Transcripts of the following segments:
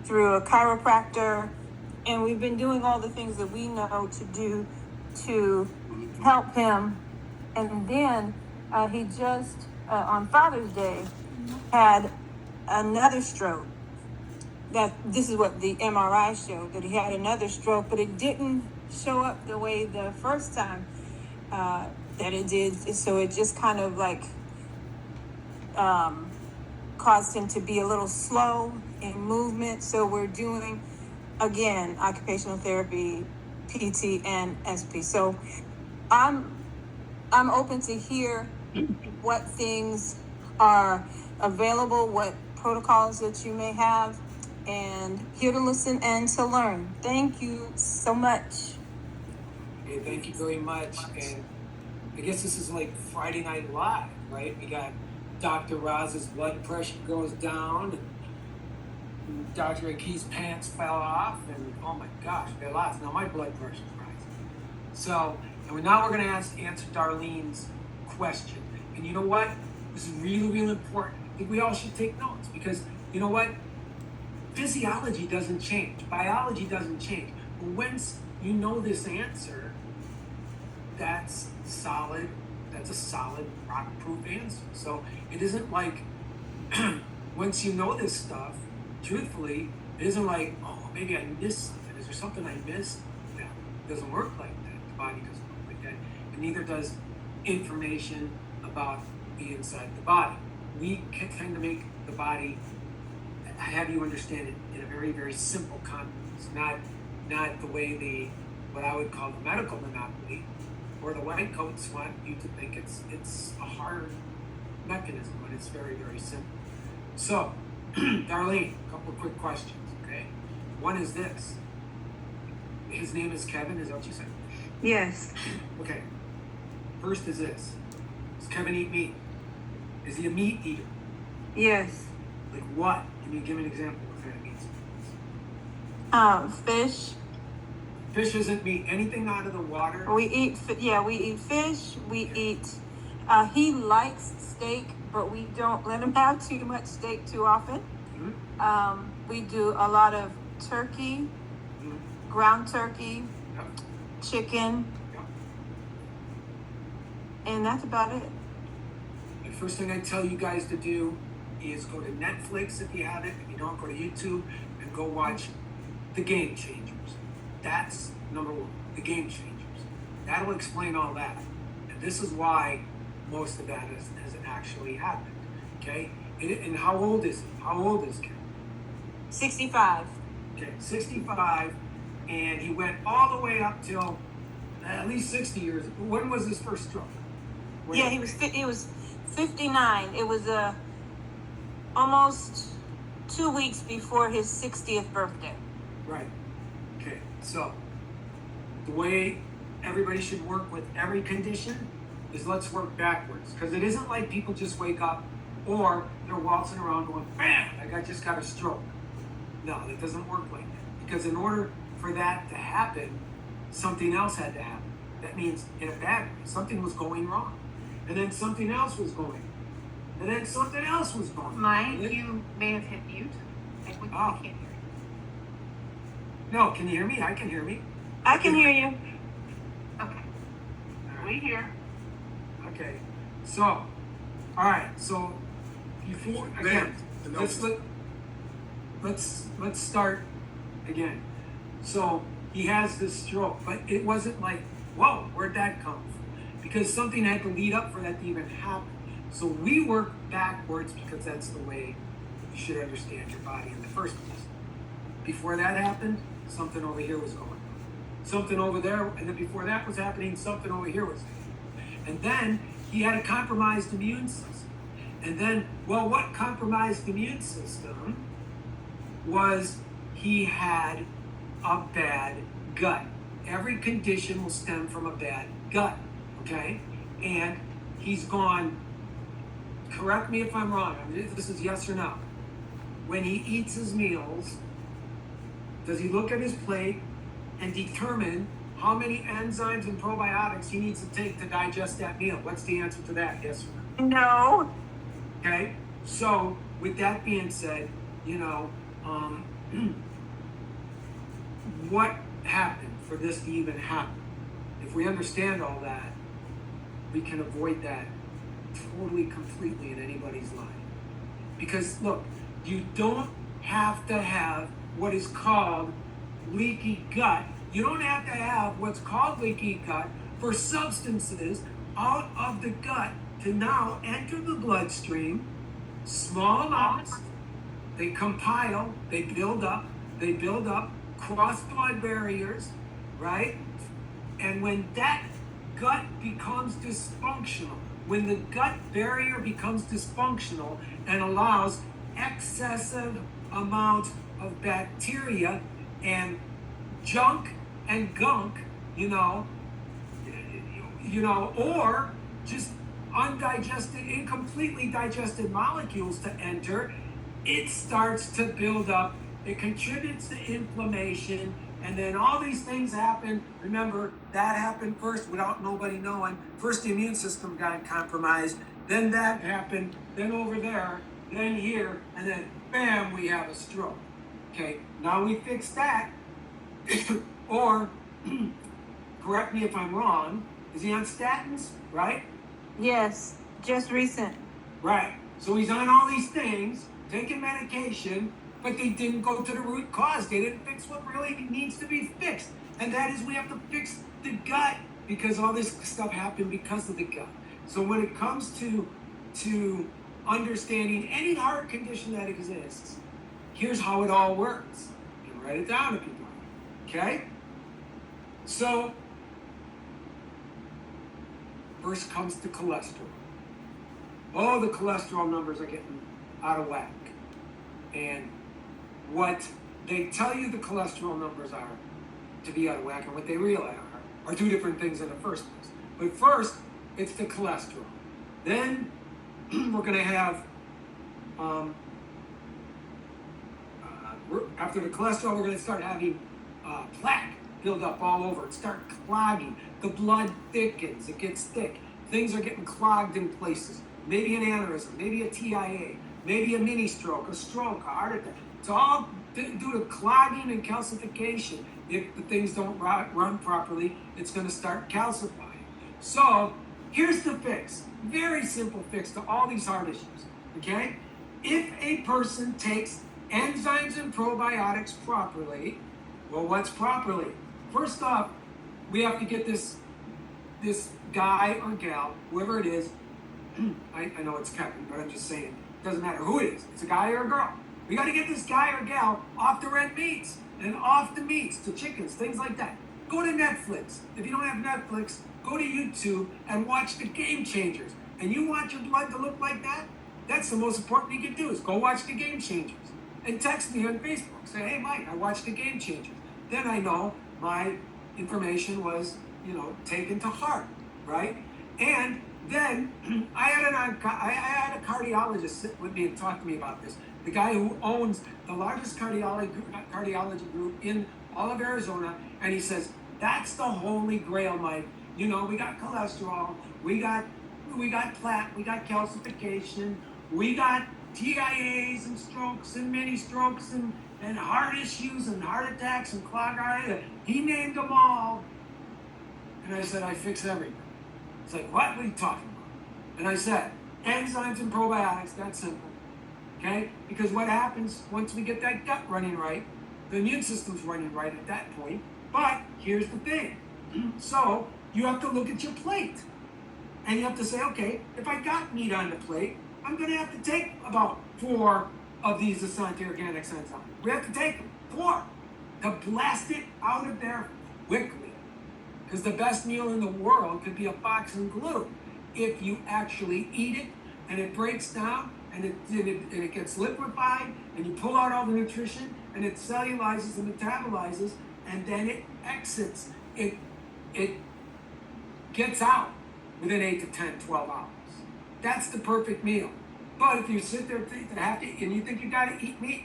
through a chiropractor, and we've been doing all the things that we know to do to help him. And then he just, on Father's Day, had another stroke. That this is what the MRI showed, that he had another stroke, but it didn't show up the way the first time that it did. So it just kind of like caused him to be a little slow in movement. So we're doing, again, occupational therapy, PT, and SP. So I'm open to hear what things are available, what protocols that you may have, and here to listen and to learn. Thank you so much. Okay, thank you very much. And I guess this is like Friday Night Live, right? We got Dr. Roz's blood pressure goes down, and Dr. Aki's pants fell off, and oh my gosh, they lost. Now my blood pressure's rising. So, and now we're going to answer Darlene's question. And you know what? This is really, really important. I think we all should take notes because you know what? Physiology doesn't change. Biology doesn't change. But once you know this answer, that's solid. That's a solid, rock-proof answer. So it isn't like once you know this stuff, truthfully, it isn't like, oh, maybe I missed something. Is there something I missed? No, it doesn't work like that. The body doesn't work like that. And neither does information about the inside of the body. We tend to make the body, have you understand it in a very, very simple context, not the way what I would call the medical monopoly, or the white coats want you to think it's a hard mechanism, but it's very, very simple. So, Darlene, a couple of quick questions, okay? One is this. His name is Kevin, is that what you said? Yes. Okay. First is this. Does Kevin eat meat? Is he a meat eater? Yes. Like what? Can you give me an example of what meat is? Fish. Fish isn't meat. Anything out of the water? We eat fish. We eat, he likes steak, but we don't let him have too much steak too often. Mm-hmm. We do a lot of turkey, ground turkey, chicken, and that's about it. The first thing I tell you guys to do is go to Netflix if you have it. If you don't, go to YouTube and go watch The Game Changers. That's number one, The Game Changers. That'll explain all that. And this is why most of that has actually happened. Okay? And how old is he? How old is Kevin? 65. Okay, 65. And he went all the way up till at least 60 years. When was his first stroke? Yeah, he was 59. It was almost 2 weeks before his 60th birthday. Right. Okay. So the way everybody should work with every condition is let's work backwards, because it isn't like people just wake up or they're waltzing around going, bam, I just got a stroke. No, that doesn't work like that. Because in order for that to happen, something else had to happen. That means in a bad way, something was going wrong. And then something else was going. And then something else was going. Mike, you may have hit mute. I can't hear you. No, can you hear me? I can hear me. I can hear you. Okay. We hear. Okay. So, all right. So, before again, let's start again. So he has this stroke, but it wasn't like, whoa, where'd that come from? Because something had to lead up for that to even happen. So we work backwards because that's the way you should understand your body in the first place. Before that happened, something over here was going on. Something over there, and then before that was happening, something over here was happening. And then he had a compromised immune system. And then, well, what compromised immune system was he had a bad gut. Every condition will stem from a bad gut, okay? And he's gone, correct me if I'm wrong, this is yes or no. When he eats his meals, does he look at his plate and determine how many enzymes and probiotics he needs to take to digest that meal? What's the answer to that, yes or no? Okay, so with that being said, you know, um, what happened for this to even happen. If we understand all that, we can avoid that totally, completely in anybody's life. Because look, you don't have to have what is called leaky gut. You don't have to have what's called leaky gut for substances out of the gut to now enter the bloodstream, small amounts. They compile, they build up, cross blood barriers, right? And when that gut becomes dysfunctional, when the gut barrier becomes dysfunctional and allows excessive amounts of bacteria and junk and gunk, or just undigested, incompletely digested molecules to enter, it starts to build up. It contributes to inflammation, and then all these things happen. Remember, that happened first without nobody knowing. First, the immune system got compromised, then that happened, then over there, then here, and then bam, we have a stroke. Okay, now we fix that. Or, correct me if I'm wrong, is he on statins, right? Yes, just recent. Right. So he's on all these things, taking medication, but they didn't go to the root cause. They didn't fix what really needs to be fixed. And that is we have to fix the gut, because all this stuff happened because of the gut. So when it comes to understanding any heart condition that exists, here's how it all works. You can write it down if you'd like. Okay? So first comes the cholesterol. Oh, the cholesterol numbers are getting out of whack. And what they tell you the cholesterol numbers are to be out of whack, and what they realize are two different things in the first place. But first, it's the cholesterol. Then we're going to have, after the cholesterol, we're going to start having plaque build up all over. It starts clogging. The blood thickens. It gets thick. Things are getting clogged in places. Maybe an aneurysm, maybe a TIA, maybe a mini stroke, a heart attack. It's all due to clogging and calcification. If the things don't run properly, it's going to start calcifying. So here's the fix. Very simple fix to all these heart issues. Okay? If a person takes enzymes and probiotics properly, well, what's properly? First off, we have to get this guy or gal, whoever it is, I know it's Kevin, but I'm just saying, it doesn't matter who it is. It's a guy or a girl. We got to get this guy or gal off the red meats and off the meats, the chickens, things like that. Go to Netflix. If you don't have Netflix, go to YouTube and watch The Game Changers. And you want your blood to look like that? That's the most important thing you can do, is go watch The Game Changers. And text me on Facebook. Say, hey, Mike, I watched The Game Changers. Then I know my information was, taken to heart, right? And then I had a cardiologist sit with me and talk to me about this. The guy who owns the largest cardiology group in all of Arizona, and he says, that's the holy grail, Mike. We got cholesterol, we got plaque, we got calcification, we got TIAs and strokes and mini strokes and heart issues and heart attacks and clogged arteries. He named them all. And I said, I fix everything. It's like, what are you talking about? And I said, enzymes and probiotics, that's simple. Okay? Because what happens once we get that gut running right, the immune system's running right at that point. But here's the thing. So you have to look at your plate. And you have to say, okay, if I got meat on the plate, I'm going to have to take about 4 of these Asante Organics enzymes. We have to take 4 to blast it out of there quickly. Because the best meal in the world could be a box of glue if you actually eat it and it breaks down and it gets liquefied and you pull out all the nutrition and it cellulizes and metabolizes and then it exits. It gets out within 8 to 10, 12 hours. That's the perfect meal. But if you sit there and you think you got to eat meat,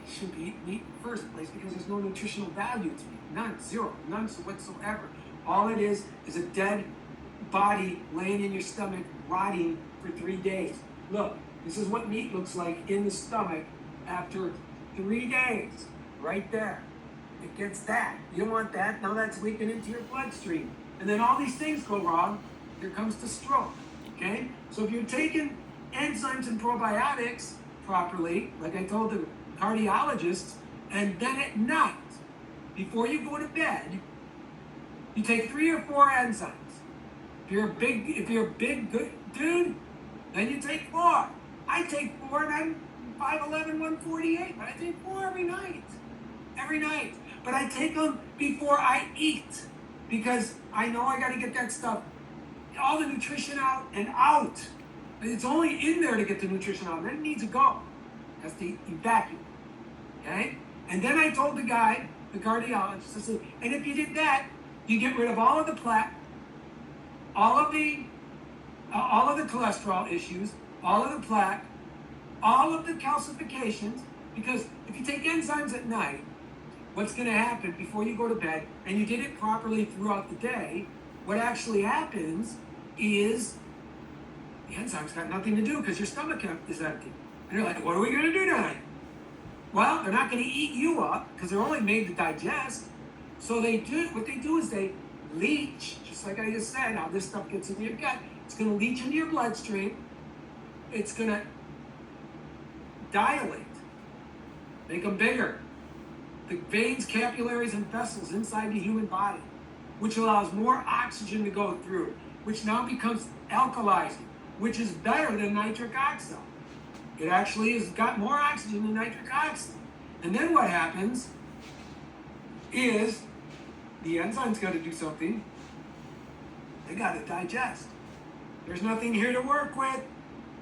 you shouldn't be eating meat in the first place because there's no nutritional value to meat. None, zero, none whatsoever. All it is a dead body laying in your stomach, rotting for 3 days. Look, this is what meat looks like in the stomach after 3 days, right there. It gets that. You don't want that. Now that's leaking into your bloodstream. And then all these things go wrong. Here comes the stroke. Okay? So if you're taking enzymes and probiotics properly, like I told the cardiologist, and then at night, before you go to bed, you take 3 or 4 enzymes. If you're a big good dude, then you take 4. I take 4 and I'm 5'11", 148, but I take 4 every night. Every night. But I take them before I eat because I know I got to get that stuff, all the nutrition out and out. It's only in there to get the nutrition out. Then it needs to go. That's the evacuate. Okay? And then I told the guy, the cardiologist, I said, and if you did that, you get rid of all of the plaque, all of the cholesterol issues, all of the plaque, all of the calcifications, because if you take enzymes at night, what's going to happen before you go to bed, and you did it properly throughout the day, what actually happens is the enzymes got nothing to do because your stomach is empty. And you're like, what are we going to do tonight? Well, they're not going to eat you up because they're only made to digest. So what they do is they leach, just like I just said, how this stuff gets into your gut. It's going to leach into your bloodstream. It's going to dilate, make them bigger. The veins, capillaries, and vessels inside the human body, which allows more oxygen to go through, which now becomes alkalizing, which is better than nitric oxide. It actually has got more oxygen than nitric oxide. And then what happens is the enzymes got to do something. They got to digest. There's nothing here to work with.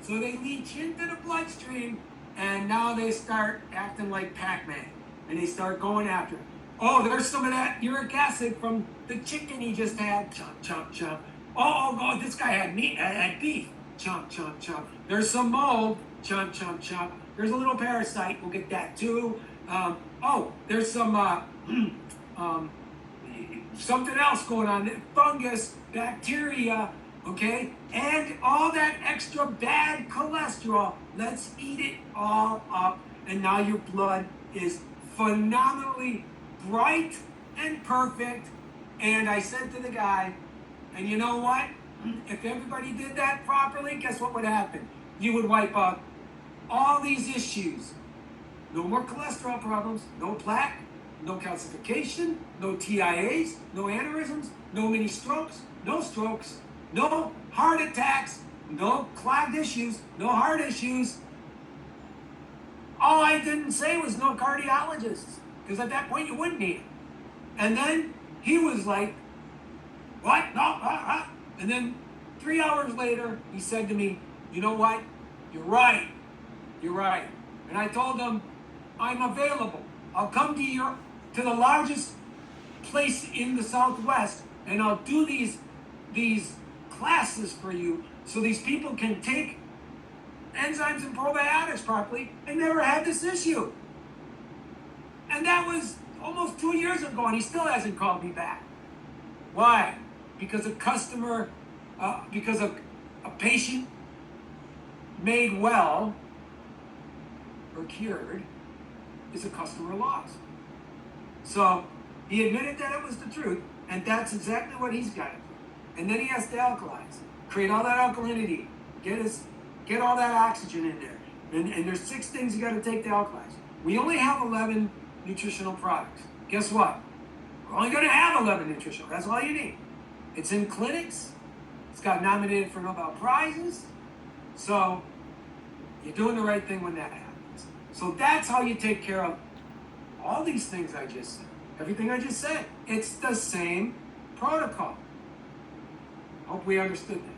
So they leach into the bloodstream, and now they start acting like Pac-Man. And they start going after it. Oh, there's some of that uric acid from the chicken he just had. Chomp, chomp, chomp. Oh, this guy had meat, had beef. Chomp, chomp, chomp. There's some mold. Chomp, chomp, chomp. There's a little parasite. We'll get that too. There's some something else going on. Fungus, bacteria, okay? And all that extra bad cholesterol. Let's eat it all up. And now your blood is phenomenally bright and perfect. And I said to the guy, and you know what? If everybody did that properly, guess what would happen? You would wipe out all these issues. No more cholesterol problems, no plaque, no calcification, no TIAs, no aneurysms, no mini strokes, no heart attacks, no clogged issues, no heart issues. All I didn't say was no cardiologists, because at that point you wouldn't need it. And then he was like, what? No, And then 3 hours later, he said to me, you know what? You're right. And I told him, I'm available. I'll come to the largest place in the Southwest, and I'll do these classes for you so these people can take enzymes and probiotics properly and never had this issue. And that was almost 2 years ago, and he still hasn't called me back. Why? Because because a patient made well or cured is a customer loss. So he admitted that it was the truth, and that's exactly what he's got to do. And then he has to alkalize, create all that alkalinity, get all that oxygen in there. And there's 6 things you got to take to alkalize. We only have 11 nutritional products. Guess what? We're only going to have 11 nutritional. That's all you need. It's in clinics. It's got nominated for Nobel Prizes. So you're doing the right thing when that happens. So that's how you take care of all these things I just said. Everything I just said. It's the same protocol. Hope we understood that.